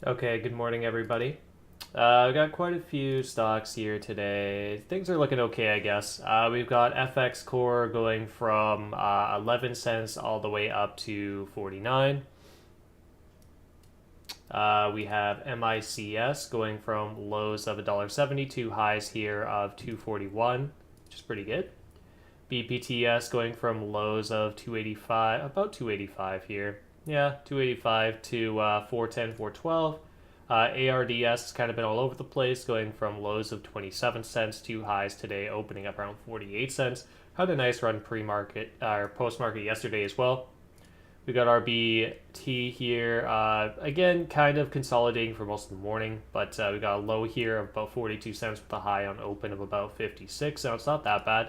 Okay, good morning, everybody. We've got quite a few stocks here today. Things are looking okay, I guess. We've got FX Core going from 11 cents all the way up to 49. We have MICS going from lows of $1.70 to highs here of 241, which is pretty good. BPTS going from lows of 285, about 285 here. Yeah, 285 to 410, 412. ARDS has kind of been all over the place, going from lows of 27 cents to highs today, opening up around 48 cents. Had a nice run pre-market or post-market yesterday as well. We got RBT here, again, kind of consolidating for most of the morning, but we got a low here of about 42 cents with a high on open of about 56, so it's not that bad.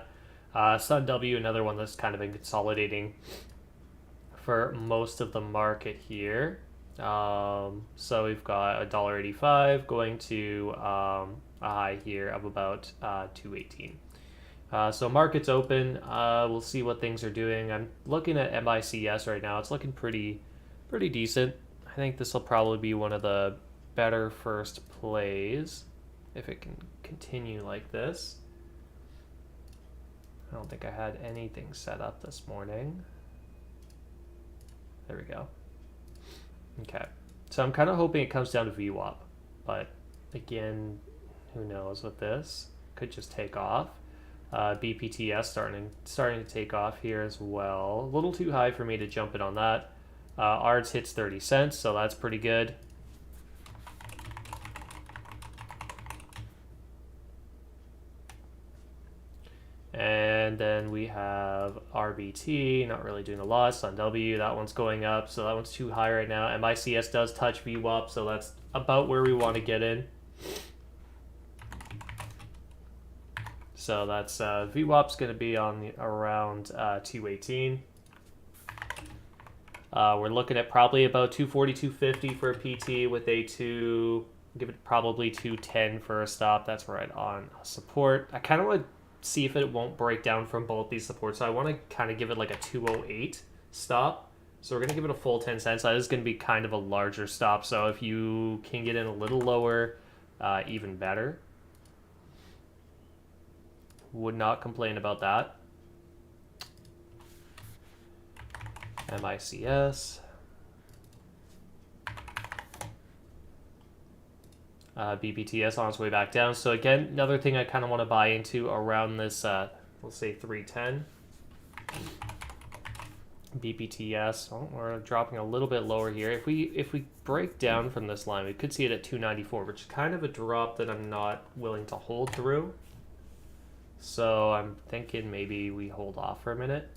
Sun W, another one that's kind of been consolidating for most of the market here. So we've got $1.85 going to a high here of about 218. So market's open. We'll see what things are doing. I'm looking at MICS right now. It's looking pretty decent. I think this will probably be one of the better first plays if it can continue like this. I don't think I had anything set up this morning. There we go. Okay. So I'm kind of hoping it comes down to VWAP. But again, who knows with this. Could just take off. BPTS starting to take off here as well. A little too high for me to jump in on that. ARDS hits 30 cents, so that's pretty good. And then we have RBT, not really doing a lot. Sun W, that one's going up, so that one's too high right now. MICS does touch VWAP, so that's about where we want to get in. So that's VWAP's going to be on around 218. We're looking at probably about 240, 250 for a PT with a 2. Give it probably 210 for a stop. That's right on support. I kind of want to see if it won't break down from both these supports. So I want to kind of give it like a 208 stop. So we're going to give it a full 10 cents. That is going to be kind of a larger stop. So if you can get in a little lower, even better. Would not complain about that. MICS. BPTS on its way back down. So again, another thing I kind of want to buy into around this, let's say 310. BPTS. Oh, we're dropping a little bit lower here. If we break down from this line, we could see it at 294, which is kind of a drop that I'm not willing to hold through. So I'm thinking maybe we hold off for a minute.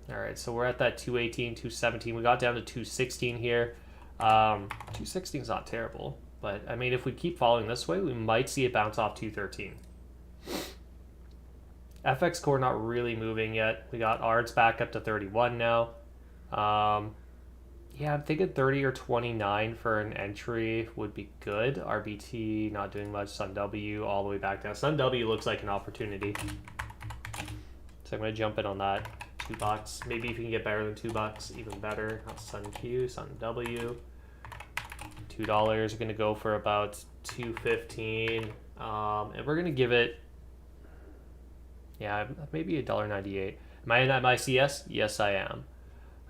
All right, so we're at that 218, 217. We got down to 216 here. 216 is not terrible. But, I mean, if we keep following this way, we might see it bounce off 213. FX Core not really moving yet. We got ARDS back up to 31 now. Yeah, I'm thinking 30 or 29 for an entry would be good. RBT not doing much. Sun W all the way back down. Sun W looks like an opportunity. So I'm going to jump in on that. $2. Maybe if you can get better than $2, even better. Sun Q, Sun W. $2 are going to go for about 215, and we're going to give it, yeah, maybe $1.98. Am I in MICS? Yes, I am.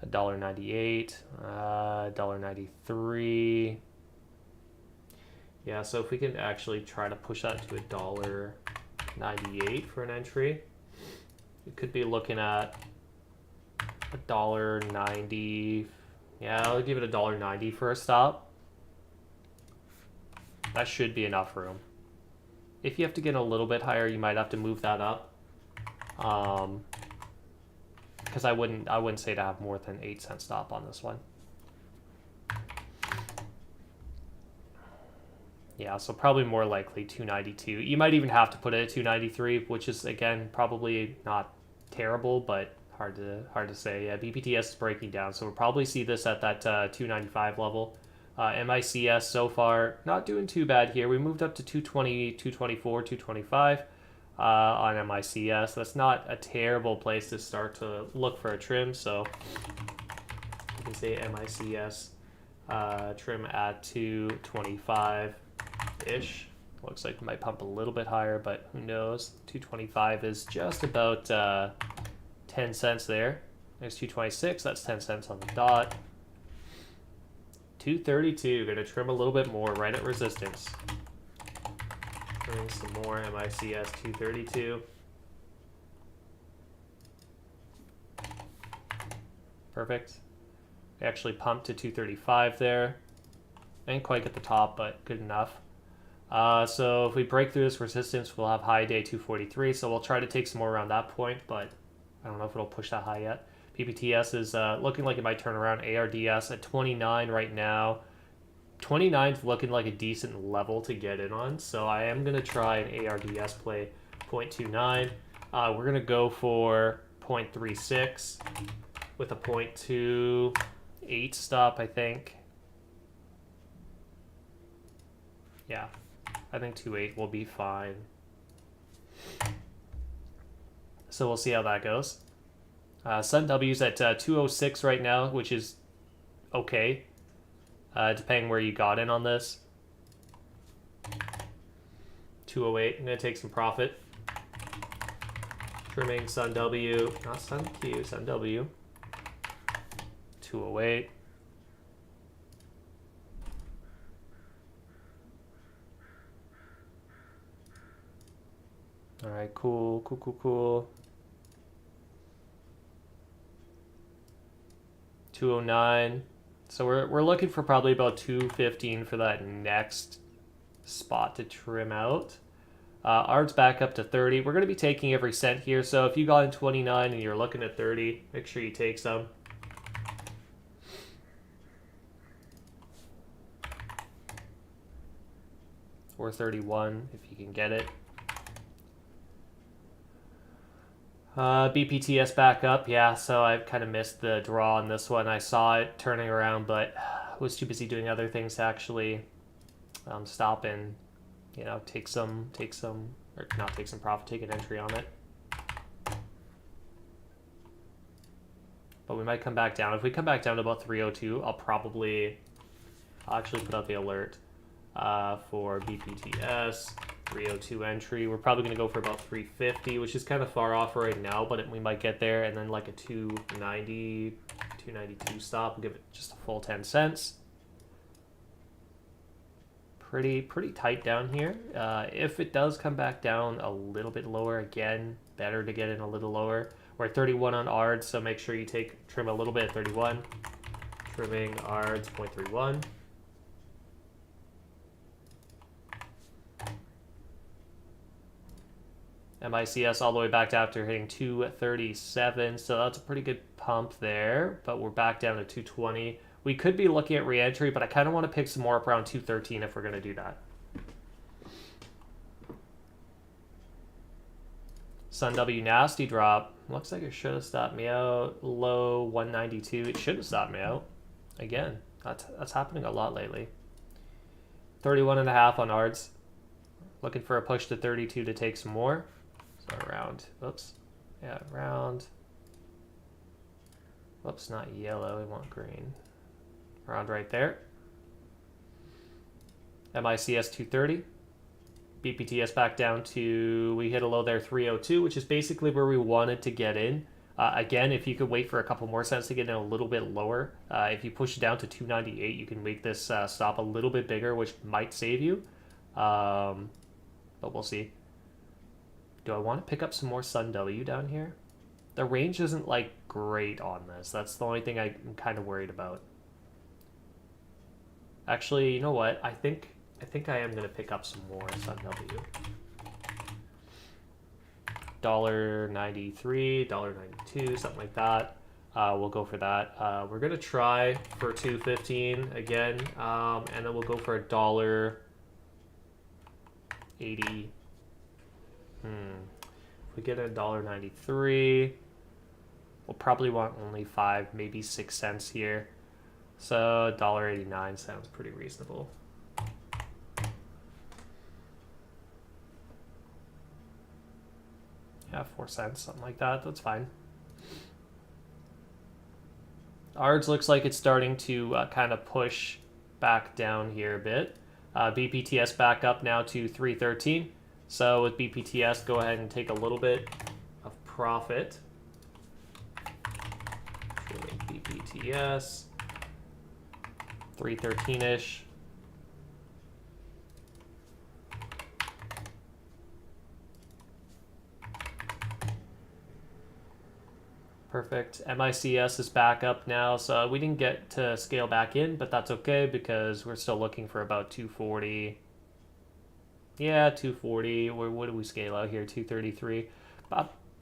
$1.98, $1.93. Yeah, so if we can actually try to push that to $1.98 for an entry, we could be looking at $1.90. Yeah, I'll give it $1.90 for a stop. That should be enough room. If you have to get a little bit higher, you might have to move that up. Because I wouldn't say to have more than 8-cent stop on this one. Yeah, so probably more likely 292. You might even have to put it at 293, which is again probably not terrible, but hard to say. Yeah, BPTS is breaking down, so we'll probably see this at that 295 level. MICS so far not doing too bad here. We moved up to 220, 224, 225 on MICS. That's not a terrible place to start to look for a trim. So you can say MICS Trim at 225-ish. Looks like we might pump a little bit higher, but who knows? 225 is just about 10 cents there. There's 226, that's 10 cents on the dot. 232, gonna trim a little bit more right at resistance. Trimming some more MICS 232. Perfect. We actually pumped to 235 there. Didn't quite get the top, but good enough. So if we break through this resistance, we'll have high day 243. So we'll try to take some more around that point, but I don't know if it'll push that high yet. PPTS is looking like it might turn around. ARDS at 29 right now. 29 is looking like a decent level to get in on. So I am going to try an ARDS play 0.29. We're going to go for 0.36 with a 0.28 stop, I think. Yeah, I think 2.8 will be fine. So we'll see how that goes. Sun W's at 206 right now, which is okay, depending where you got in on this. 208, I'm going to take some profit. Trimming Sun W, not Sun Q, Sun W. 208. All right, cool. 209. So we're looking for probably about 215 for that next spot to trim out. ARD's back up to 30. We're going to be taking every cent here. So if you got in 29 and you're looking at 30, make sure you take some. Or 31 if you can get it. BPTS back up, yeah, so I kind of missed the draw on this one. I saw it turning around, but was too busy doing other things to actually stop and, you know, take some, or not take some profit, take an entry on it. But we might come back down. If we come back down to about 302, I'll actually put out the alert for BPTS. 302 entry. We're probably going to go for about 350, which is kind of far off right now, but we might get there. And then like a 290, 292 stop. We'll give it just a full 10 cents. Pretty tight down here. If it does come back down a little bit lower, again, better to get in a little lower. We're at 31 on ARDS, so make sure you trim a little bit at 31. Trimming ARDS 0.31. MICS all the way back to after hitting 237, so that's a pretty good pump there, but we're back down to 220. We could be looking at re-entry, but I kind of want to pick some more up around 213 if we're going to do that. Sun W nasty drop. Looks like it should have stopped me out. Low 192. It should have stopped me out. Again, that's happening a lot lately. 31.5 on ARDS. Looking for a push to 32 to take some more. So around, whoops, not yellow, we want green. Around right there. MICS 230. BPTS back down to, we hit a low there, 302, which is basically where we wanted to get in. Again, if you could wait for a couple more cents to get in a little bit lower, if you push it down to 298, you can make this stop a little bit bigger, which might save you. But we'll see. Do I want to pick up some more Sun W down here? The range isn't like great on this. That's the only thing I'm kind of worried about. Actually, you know what? I think I am going to pick up some more Sun W. $1.93, $1.92, something like that. We'll go for that. We're going to try for $2.15 again, and then we'll go for $1.80. If we get $1.93, we'll probably want only 5, maybe 6 cents here. So $1.89 sounds pretty reasonable. Yeah, 4 cents, something like that. That's fine. ARDS looks like it's starting to kind of push back down here a bit. BPTS back up now to 313. So with BPTS, go ahead and take a little bit of profit. BPTS, 313-ish. Perfect. MICS is back up now, so we didn't get to scale back in, but that's okay because we're still looking for about 240. Yeah, 240. What do we scale out here? 233.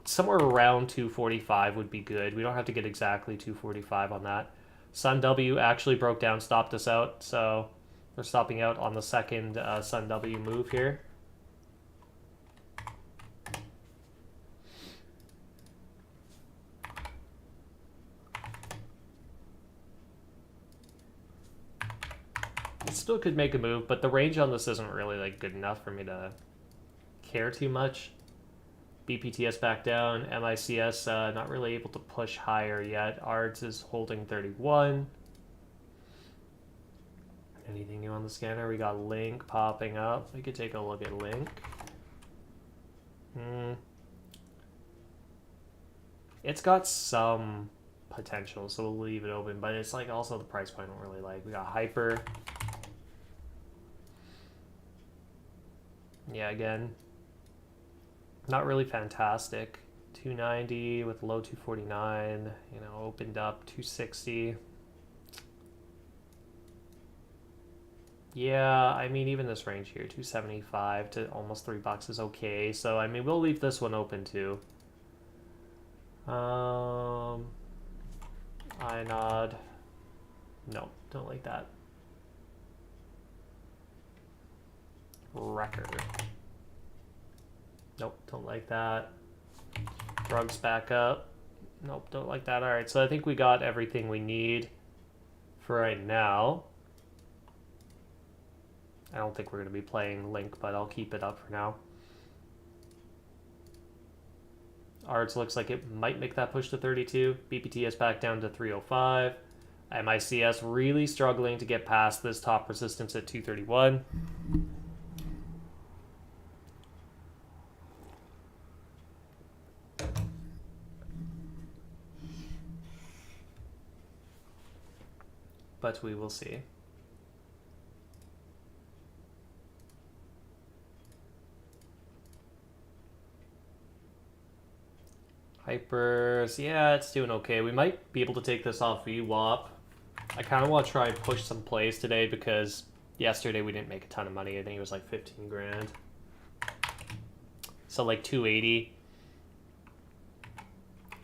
Somewhere around 245 would be good. We don't have to get exactly 245 on that. Sun W actually broke down, stopped us out, so we're stopping out on the second Sun W move here. It still could make a move, but the range on this isn't really like good enough for me to care too much. BPTS back down. MICS not really able to push higher yet. ARDS is holding 31. Anything new on the scanner? We got Link popping up. We could take a look at Link. It's got some potential, so we'll leave it open, but it's like also the price point I don't really like. We got Hyper. Yeah, again, not really fantastic. 290 with low 249, you know, opened up 260. Yeah, I mean, even this range here, 275 to almost $3 is okay. So, I mean, we'll leave this one open too. INOD. No, don't like that. Record. Nope, don't like that. Drugs back up. Nope, don't like that. All right, so I think we got everything we need for right now. I don't think we're going to be playing Link, but I'll keep it up for now. ARDS looks like it might make that push to 32. BPTS back down to 305. MICS really struggling to get past this top resistance at 231. But we will see. Hypers, yeah, it's doing okay. We might be able to take this off VWAP. I kind of want to try and push some plays today because yesterday we didn't make a ton of money. I think it was like 15 grand. So like 280.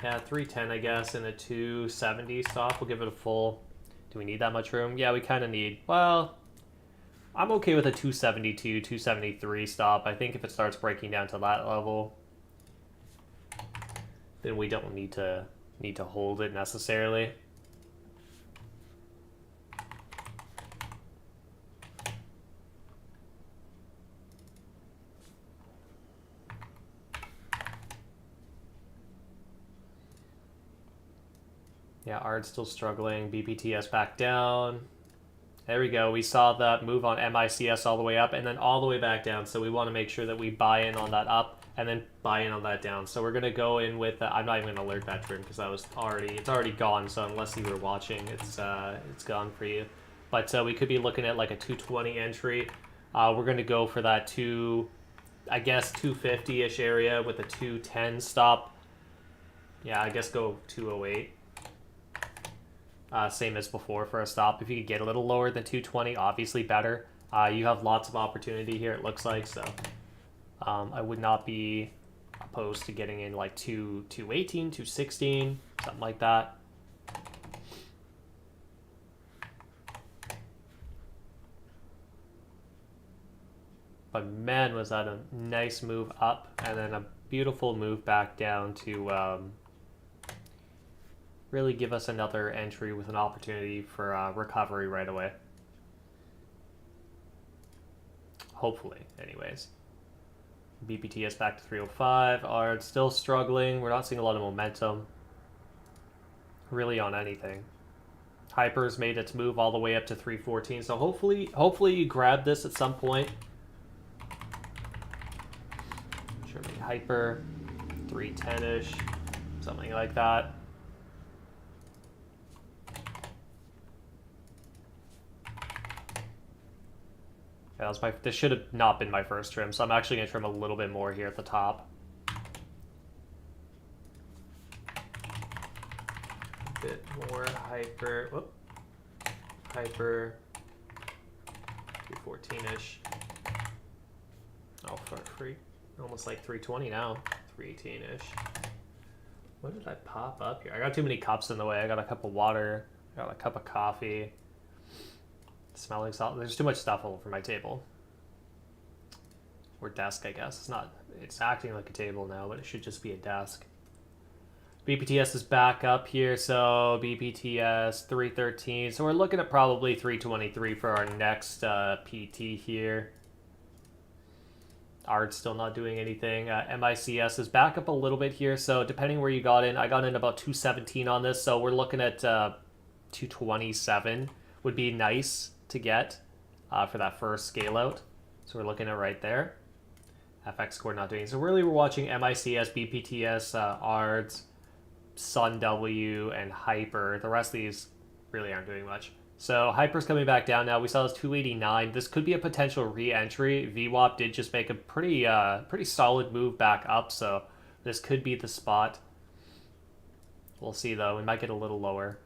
Yeah, 310 I guess, and a 270 stop. We'll give it a full. Do we need that much room? Yeah, we kind of need, well, I'm okay with a 272, 273 stop. I think if it starts breaking down to that level, then we don't need to hold it necessarily. Yeah, ARD's still struggling. BPTS back down. There we go. We saw that move on MICS all the way up and then all the way back down. So we want to make sure that we buy in on that up and then buy in on that down. So we're going to go in with, I'm not even going to alert that trim because it's already gone. So unless you were watching, it's gone for you. But we could be looking at like a 220 entry. We're going to go for that I guess 250-ish area with a 210 stop. Yeah, I guess go 208. Same as before for a stop. If you could get a little lower than 220, obviously better. You have lots of opportunity here, it looks like, so I would not be opposed to getting in like 218, 216, something like that. But man, was that a nice move up and then a beautiful move back down to really give us another entry with an opportunity for recovery right away. Hopefully, anyways. BPTS back to 305. Are still struggling. We're not seeing a lot of momentum really on anything. Hyper's made its move all the way up to 314. So hopefully you grab this at some point. Sure, maybe Hyper 310-ish, something like that. Yeah, this should have not been my first trim, so I'm actually going to trim a little bit more here at the top. A bit more Hyper. Whoop. Hyper 314-ish. Oh, fuck, free. Almost like 320 now. 318-ish. What did I pop up here? I got too many cups in the way. I got a cup of water. I got a cup of coffee. Smelling salt. There's too much stuff all over my table. Or desk, I guess. It's acting like a table now, but it should just be a desk. BPTS is back up here, so BPTS 313. So we're looking at probably 323 for our next PT here. ARD's still not doing anything. MICS is back up a little bit here, so depending where you got in, I got in about 217 on this, so we're looking at 227 would be nice to get for that first scale out. So we're looking at right there. FX core not doing. So really we're watching MICS, BPTS, ARDS, Sun W, and Hyper. The rest of these really aren't doing much. So Hyper's coming back down now. We saw this 289. This could be a potential re-entry. VWAP did just make a pretty solid move back up, so this could be the spot. We'll see though. We might get a little lower.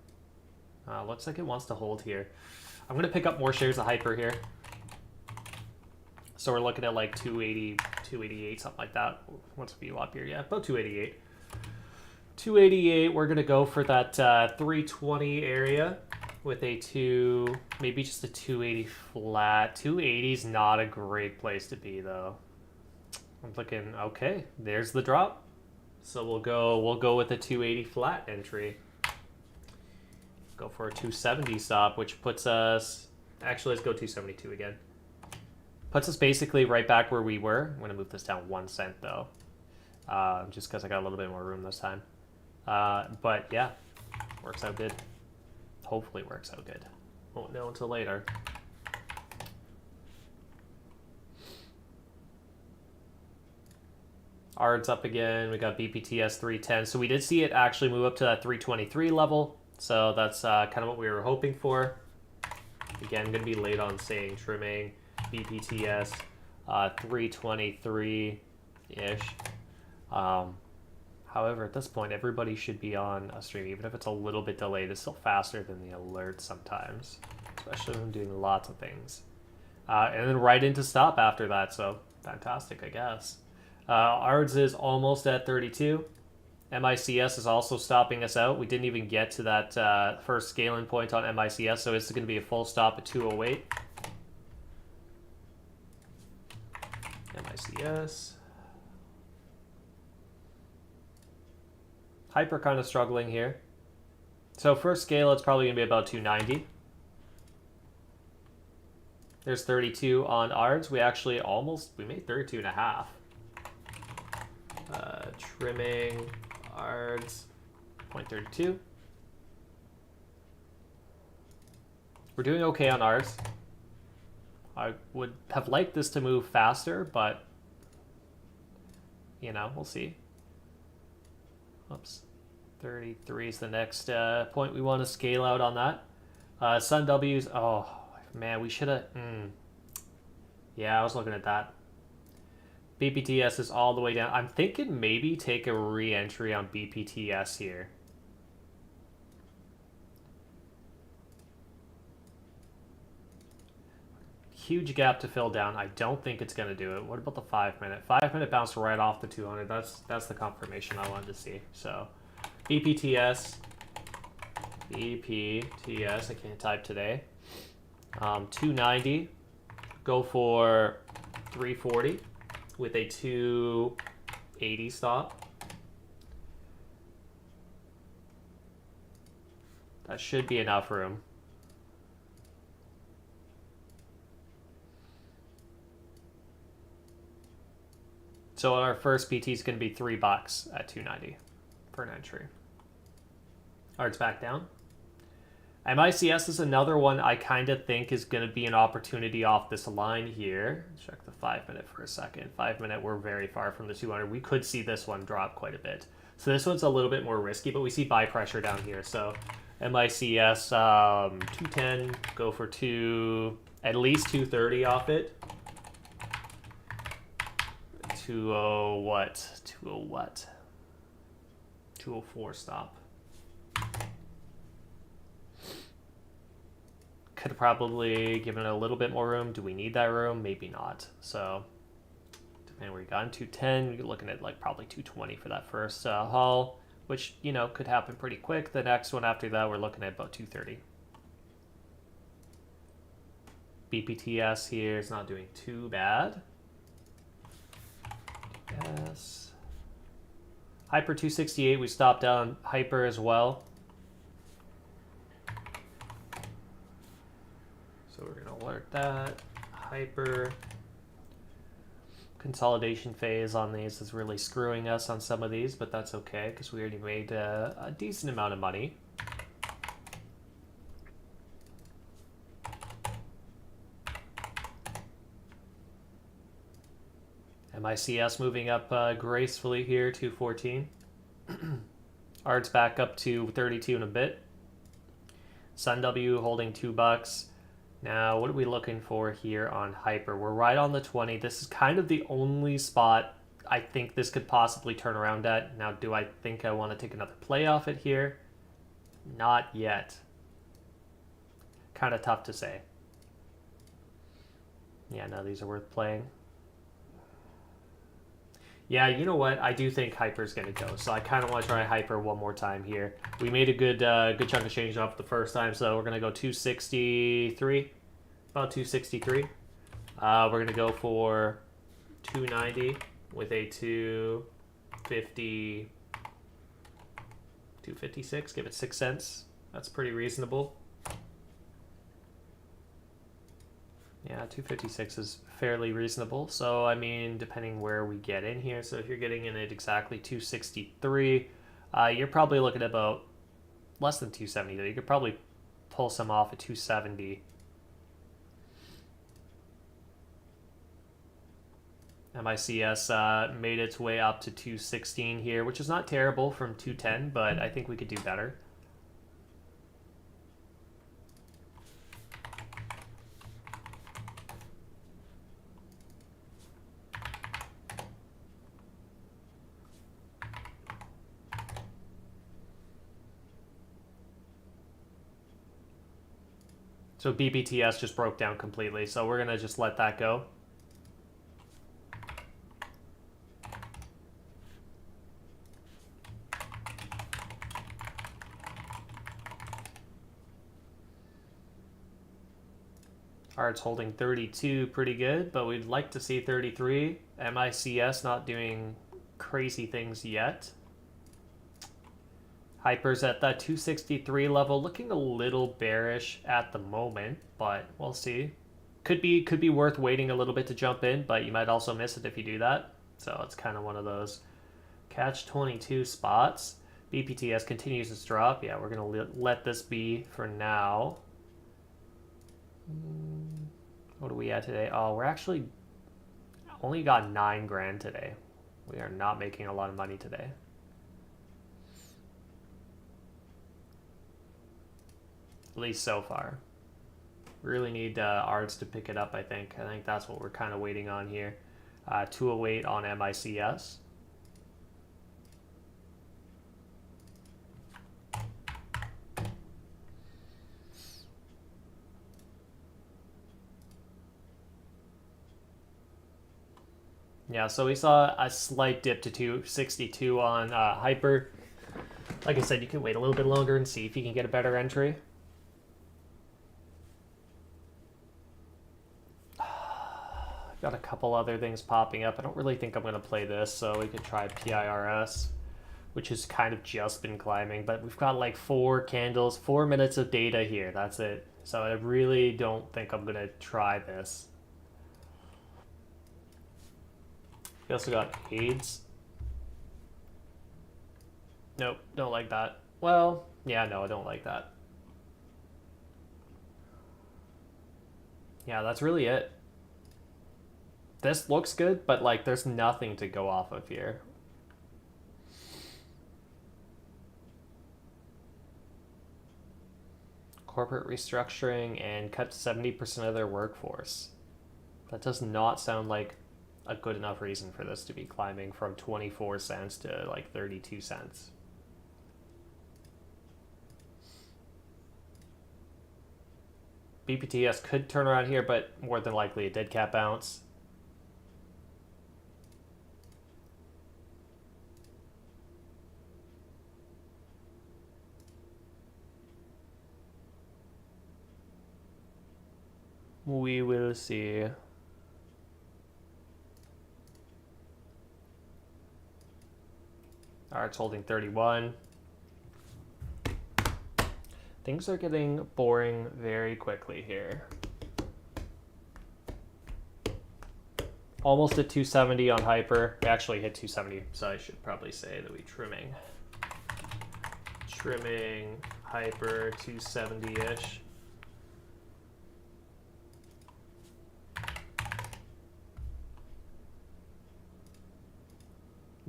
Looks like it wants to hold here. I'm going to pick up more shares of Hyper here. So we're looking at like 280, 288, something like that. What's VWAP here? Yeah, about 288. 288, we're going to go for that 320 area with a maybe just a 280 flat. 280 is not a great place to be though. I'm looking, okay, there's the drop. So we'll go with a 280 flat entry. Go for a 270 stop, which puts us, actually let's go 272 again. Puts us basically right back where we were. I'm going to move this down 1 cent though, just because I got a little bit more room this time. But yeah, works out good. Hopefully works out good. Won't know until later. ARD's up again. We got BPTS 310. So we did see it actually move up to that 323 level. So that's kind of what we were hoping for. Again, going to be late on saying trimming. BPTS 323-ish. However, at this point, everybody should be on a stream. Even if it's a little bit delayed, it's still faster than the alert sometimes. Especially when I'm doing lots of things. And then right into stop after that, so fantastic, I guess. ARDS is almost at 32. MICS is also stopping us out. We didn't even get to that first scaling point on MICS, so it's going to be a full stop at 208. MICS. Hyper kind of struggling here. So first scale, it's probably going to be about 290. There's 32 on ARDS. We actually we made 32 and a half. Trimming ARDS 0.32. We're doing okay on ARDS. I would have liked this to move faster, but you know, we'll see. Oops. 33 is the next point we want to scale out on that. Sun W's, oh man, we should have, yeah, I was looking at that. BPTS is all the way down. I'm thinking maybe take a re-entry on BPTS here. Huge gap to fill down. I don't think it's going to do it. What about the 5 minute? 5 minute bounced right off the 200. That's the confirmation I wanted to see. So BPTS, I can't type today. 290. Go for 340 with a 280 stop. That should be enough room. So our first PT is going to be $3 at 290 for an entry. ARD's back down. MICS is another one I kind of think is going to be an opportunity off this line here. Check the 5 minute for a second. 5 minute, we're very far from the 200. We could see this one drop quite a bit. So this one's a little bit more risky, but we see buy pressure down here. So MICS 210, go for at least 230 off it. 20 what? 20 what? 204 stop. Could have probably given it a little bit more room. Do we need that room? Maybe not. So, depending where you got in 210, you're looking at like probably 220 for that first haul, which, you know, could happen pretty quick. The next one after that, we're looking at about 230. BPTS here is not doing too bad. Yes. Hyper 268, we stopped down Hyper as well. So we're going to alert that. Hyper. Consolidation phase on these is really screwing us on some of these, but that's okay because we already made a decent amount of money. MICS moving up gracefully here, 214. ARD's back up to 32 in a bit. Sun W holding $2. Now, what are we looking for here on Hyper? We're right on the 20. This is kind of the only spot I think this could possibly turn around at. Now, do I think I want to take another play off it here? Not yet. Kind of tough to say. Yeah, no, these are worth playing. Yeah, you know what? I do think Hyper's going to go, so I kind of want to try Hyper one more time here. We made a good chunk of change off the first time, so we're going to go 263, about 263. We're going to go for 290 with a 250, 256. Give it 6 cents. That's pretty reasonable. Yeah, 256 is fairly reasonable. So, I mean, depending where we get in here. So, if you're getting in at exactly 263, you're probably looking at about less than 270. You could probably pull some off at 270. MICS made its way up to 216 here, which is not terrible from 210, but I think we could do better. So BBTS just broke down completely, so we're going to just let that go. Art's holding 32 pretty good, but we'd like to see 33. MICS not doing crazy things yet. Hyper's at that 263 level, looking a little bearish at the moment, but we'll see. Could be worth waiting a little bit to jump in, but you might also miss it if you do that. So it's kind of one of those catch-22 spots. BPTS continues its drop. Yeah, we're going to let this be for now. What are we at today? Oh, we're actually only got 9 grand today. We are not making a lot of money today. At least so far. Really need ARDS to pick it up, I think. I think that's what we're kind of waiting on here. 208 on MICS. Yeah, so we saw a slight dip to 262 on Hyper. Like I said, you can wait a little bit longer and see if you can get a better entry. Got a couple other things popping up. I don't really think I'm going to play this, so we could try PIRS, which has kind of just been climbing. But we've got like 4 candles, 4 minutes of data here. That's it. So I really don't think I'm going to try this. We also got AIDS. Nope, don't like that. Well, yeah, no, I don't like that. Yeah, that's really it. This looks good, but like there's nothing to go off of here. Corporate restructuring and cut 70% of their workforce. That does not sound like a good enough reason for this to be climbing from 24 cents to like 32 cents. BPTS could turn around here, but more than likely a dead cat bounce. We will see. Alright, it's holding 31. Things are getting boring very quickly here. Almost at 270 on hyper. We actually hit 270, so I should probably say that we trimming hyper 270-ish.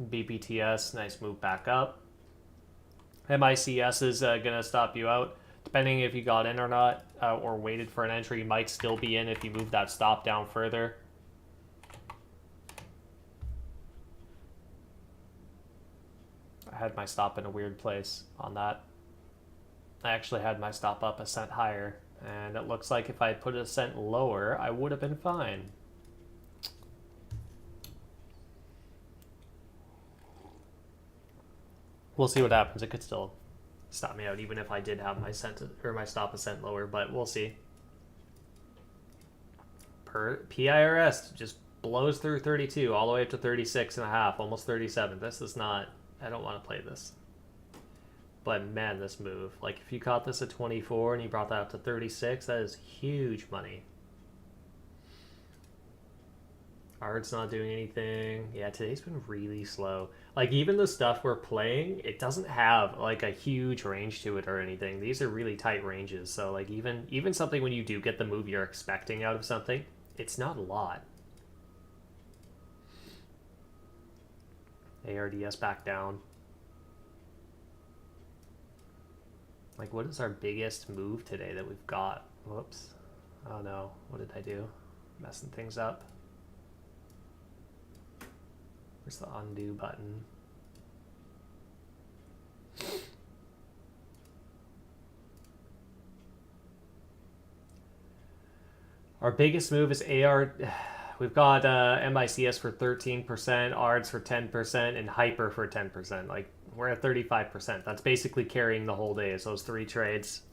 BPTS, nice move back up. MICS is going to stop you out. Depending if you got in or not, or waited for an entry, you might still be in if you move that stop down further. I had my stop in a weird place on that. I actually had my stop up a cent higher, and it looks like if I put it a cent lower, I would have been fine. We'll see what happens. It could still stop me out, even if I did have my stop a cent lower, but we'll see. PIRS just blows through 32 all the way up to 36 and a half, almost 37. This is not, I don't want to play this. But man, this move, like if you caught this at 24 and you brought that up to 36, that is huge money. Art's not doing anything. Yeah, today's been really slow. Like even the stuff we're playing, it doesn't have like a huge range to it or anything. These are really tight ranges. So like even something when you do get the move you're expecting out of something, it's not a lot. ARDS back down. Like what is our biggest move today that we've got? Whoops. Oh no, what did I do? Messing things up. Where's the undo button? Our biggest move is AR. We've got MICS for 13%, ARDS for 10%, and Hyper for 10%. Like, we're at 35%. That's basically carrying the whole day. It's those 3 trades.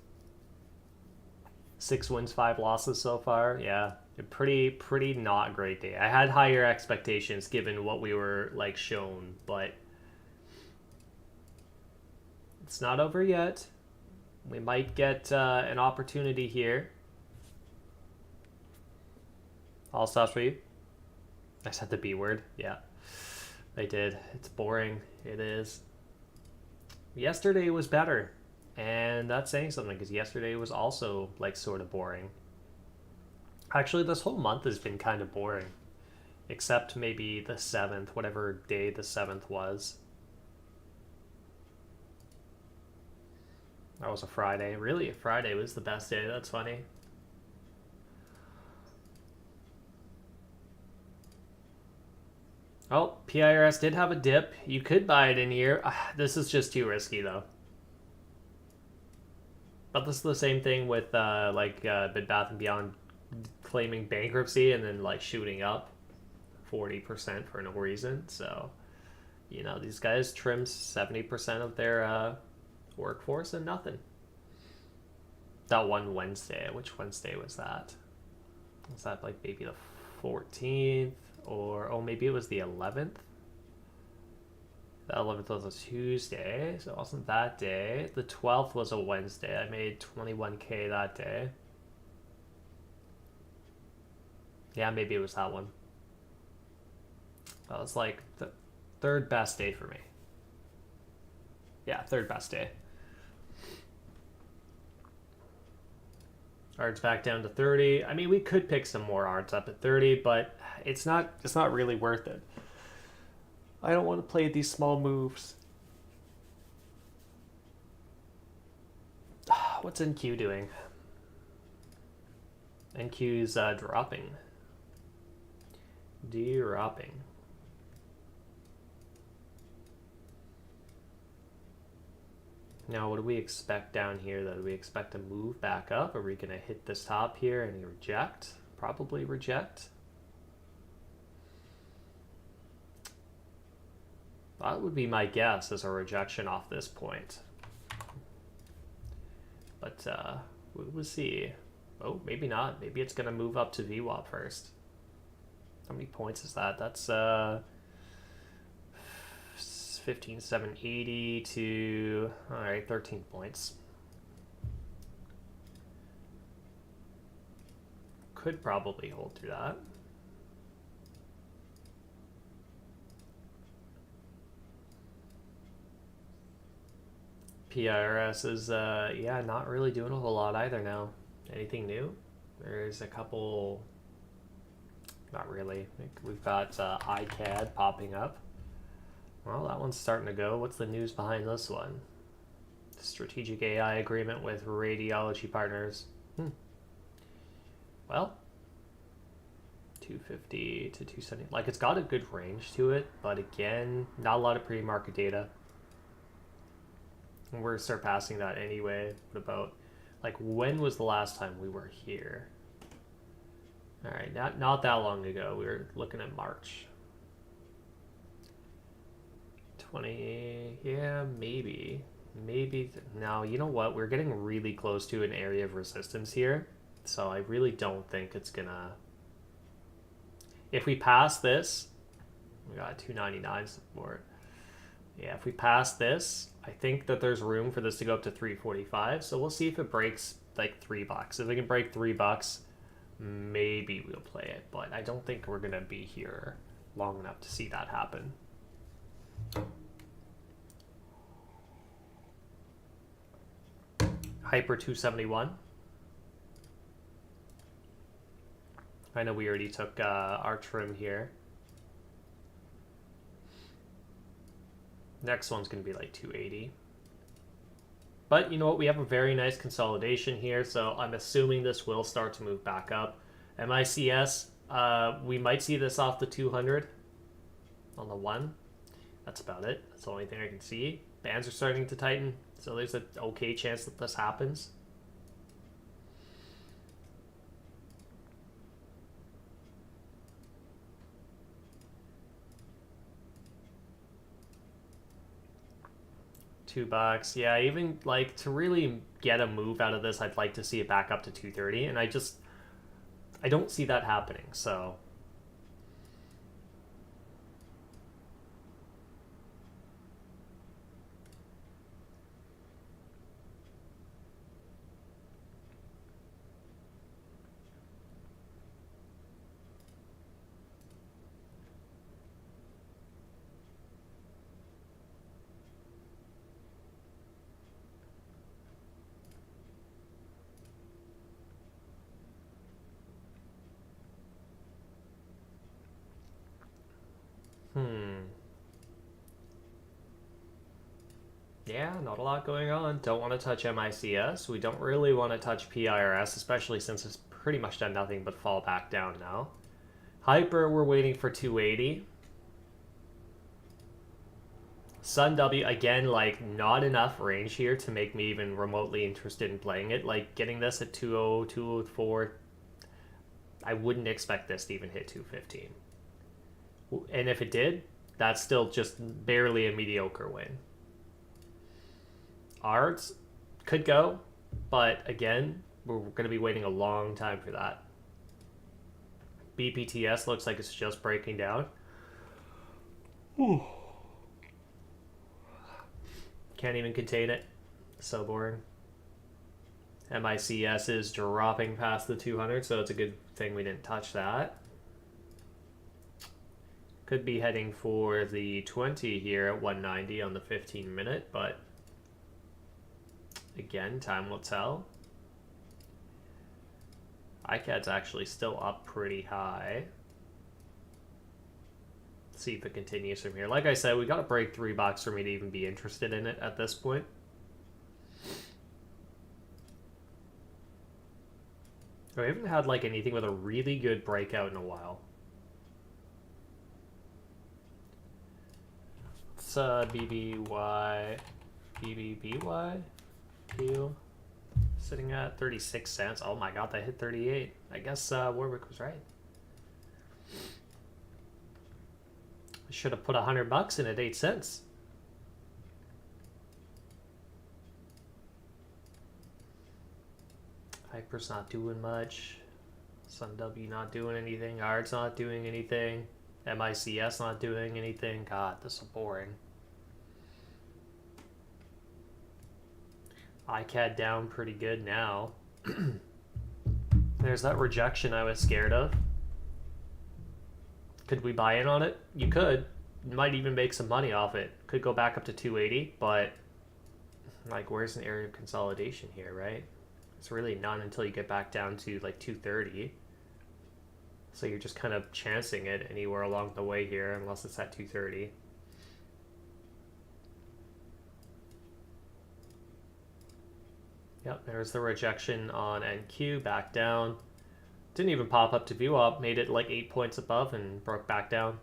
6 wins, 5 losses so far. Yeah. A pretty not great day. I had higher expectations given what we were like shown, but it's not over yet. We might get an opportunity here. All stops for you. I said the B word. Yeah, I did. It's boring. It is. Yesterday was better, and that's saying something because yesterday was also like sort of boring. Actually, this whole month has been kind of boring. Except maybe the 7th, whatever day the 7th was. That was a Friday. Really, Friday was the best day. That's funny. Oh, PIRS did have a dip. You could buy it in here. This is just too risky, though. But this is the same thing with Bed Bath & Beyond claiming bankruptcy and then like shooting up 40% for no reason. So, you know, these guys trimmed 70% of their workforce and nothing. That one Wednesday. Which Wednesday was that? Was that like maybe the 14th? Or, oh, maybe it was the 11th? The 11th was a Tuesday, so it wasn't that day. The 12th was a Wednesday. I made 21K that day. Yeah, maybe it was that one. That was like the 3rd best day for me. Yeah, 3rd best day. ARD's back down to 30. I mean, we could pick some more ARDs up at 30, but it's not really worth it. I don't want to play these small moves. What's NQ doing? NQ's dropping. Dropping. Now, what do we expect down here, though? Do we expect to move back up? Are we going to hit this top here and reject? Probably reject. That would be my guess, as a rejection off this point. But we'll see. Oh, maybe not. Maybe it's going to move up to VWAP first. How many points is that? That's 15,780 to, all right, 13 points. Could probably hold through that. PIRS is, yeah, not really doing a whole lot either now. Anything new? There's a couple, not really. We've got iCAD popping up. Well, that one's starting to go. What's the news behind this one? Strategic AI agreement with radiology partners. Well, 250 to 270. Like, it's got a good range to it, but again, not a lot of pre-market data. We're surpassing that anyway. What about, like, when was the last time we were here? All right, not that long ago. We were looking at March. 20, yeah, maybe. Now, you know what? We're getting really close to an area of resistance here. So I really don't think it's gonna... If we pass this, we got 299 support. Yeah, if we pass this, I think that there's room for this to go up to 345. So we'll see if it breaks like $3. If we can break $3, maybe we'll play it. But I don't think we're gonna be here long enough to see that happen. Hyper 271. I know we already took our trim here. Next one's going to be like 280. But you know what? We have a very nice consolidation here, so I'm assuming this will start to move back up. MICS, we might see this off the 200 on the 1. That's about it. That's the only thing I can see. Bands are starting to tighten, so there's an okay chance that this happens. $2. Yeah, even like to really get a move out of this, I'd like to see it back up to 230, and I don't see that happening, so... Yeah, not a lot going on. Don't want to touch MICS. We don't really want to touch PIRS, especially since it's pretty much done nothing but fall back down now. Hyper, we're waiting for 280. Sun W, again, like, not enough range here to make me even remotely interested in playing it. Like, getting this at 2.0, 2.04, I wouldn't expect this to even hit 215. And if it did, that's still just barely a mediocre win. ARDs could go, but again, we're going to be waiting a long time for that. BPTS looks like it's just breaking down. Ooh. Can't even contain it. So boring. MICS is dropping past the 200, so it's a good thing we didn't touch that. Could be heading for the 20 here at 190 on the 15-minute, but again, time will tell. ICAD's actually still up pretty high. Let's see if it continues from here. Like I said, we got to break $3 for me to even be interested in it at this point. We haven't had like anything with a really good breakout in a while. It's BBY, Q, sitting at 36 cents. Oh my god, that hit 38. I guess Warwick was right. I should have put $100 in at 8 cents. Hyper's not doing much. SunW not doing anything. ARD's not doing anything. MICS not doing anything. God, this is boring. ICAD down pretty good now. There's that rejection I was scared of. Could we buy in on it? You could. You might even make some money off it. Could go back up to 280, but like where's an area of consolidation here, right? It's really none until you get back down to like 230. So you're just kind of chancing it anywhere along the way here, unless it's at 230. Yep, there's the rejection on NQ, back down. Didn't even pop up to view up, made it like 8 points above and broke back down.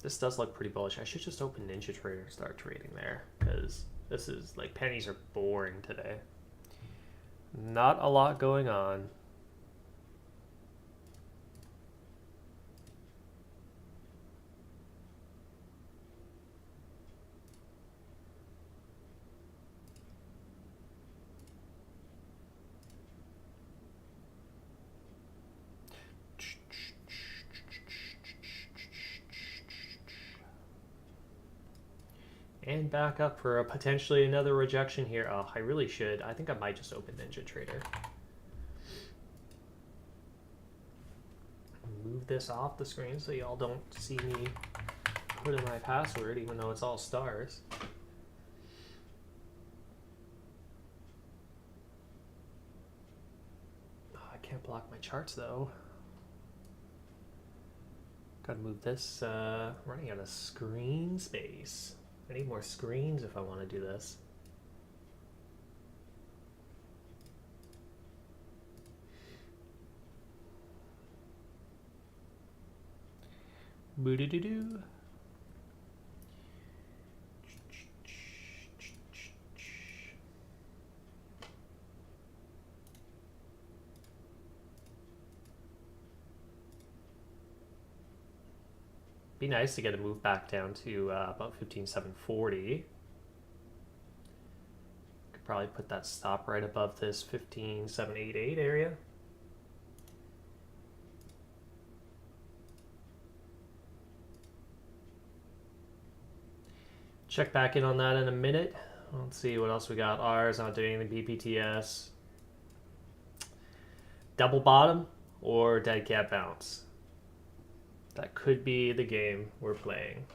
This does look pretty bullish. I should just open NinjaTrader and start trading there, because this is like pennies are boring today. Not a lot going on. And back up for a potentially another rejection here. Oh, I really should. I think I might just open NinjaTrader. Move this off the screen so y'all don't see me put in my password, even though it's all stars. Oh, I can't block my charts though. Gotta move this. Running out of screen space. I need more screens if I want to do this. Boo-doo-doo-doo. Be nice to get a move back down to about 15,740. Could probably put that stop right above this 15,788 area. Check back in on that in a minute. Let's see what else we got. R's not doing the BPTS. Double bottom or dead cat bounce. That could be the game we're playing.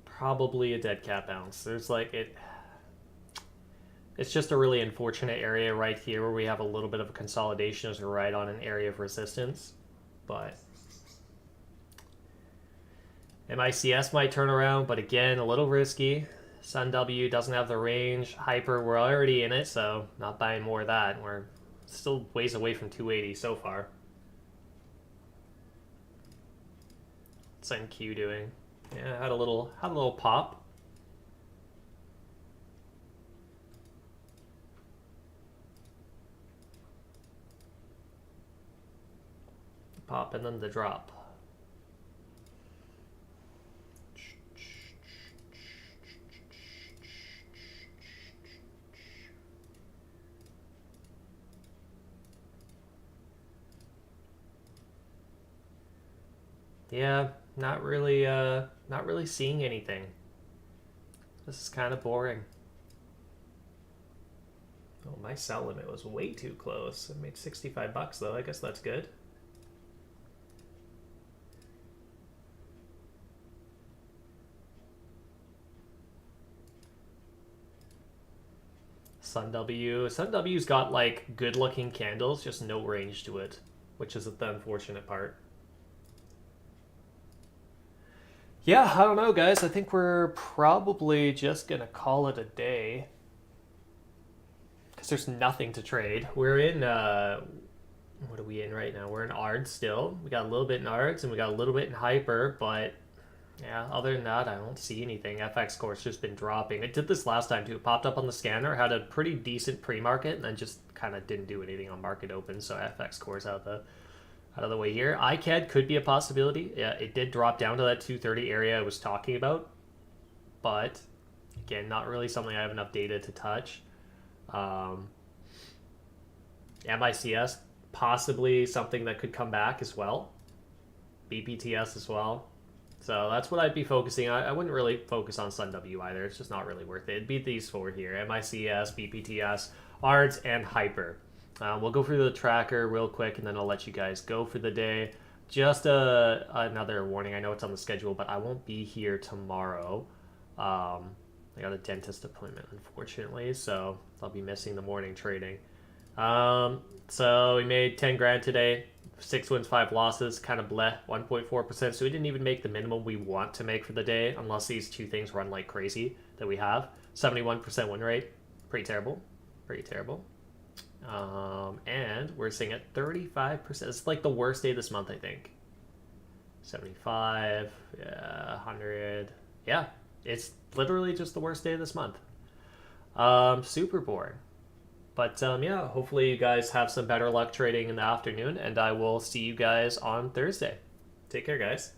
Probably a dead cat bounce. There's like it's just a really unfortunate area right here where we have a little bit of a consolidation as we're right on an area of resistance. But MICS might turn around, but again, a little risky. SunW doesn't have the range. Hyper, we're already in it, so not buying more of that. We're still ways away from 280 so far. What's NQ doing? Yeah, had a little pop. Pop and then the drop. Yeah, not really seeing anything. This is kind of boring. Oh, my sell limit was way too close. I made 65 bucks though. I guess that's good. Sun W. Sun W's got like good looking candles, just no range to it, which is the unfortunate part. Yeah, I don't know, guys. I think we're probably just gonna call it a day because there's nothing to trade. We're in what are we in right now? We're in ARD still. We got a little bit in ARDs and we got a little bit in Hyper, but yeah, other than that, I don't see anything. FX course just been dropping. It did this last time too. It popped up on the scanner, had a pretty decent pre-market, and then just kind of didn't do anything on market open. So FX course out of the way here. ICAD could be a possibility. Yeah, it did drop down to that 230 area I was talking about, but again, not really something I have enough data to touch. MICS possibly something that could come back as well. BPTS as well. So that's what I'd be focusing on. I wouldn't really focus on Sun W either. It's just not really worth it. It'd be these four here: MICS, BPTS, ARDS, and Hyper. We'll go through the tracker real quick, and then I'll let you guys go for the day. Just another warning. I know it's on the schedule, but I won't be here tomorrow. I got a dentist appointment, unfortunately, so I'll be missing the morning trading. So we made 10 grand today. 6 wins, 5 losses, kind of bleh, 1.4%. So we didn't even make the minimum we want to make for the day, unless these two things run like crazy that we have. 71% win rate, pretty terrible, pretty terrible. And we're sitting at 35%. It's like the worst day this month, I think. 75, yeah, 100. Yeah, it's literally just the worst day of this month. Super boring. But yeah, hopefully you guys have some better luck trading in the afternoon, and I will see you guys on Thursday. Take care, guys.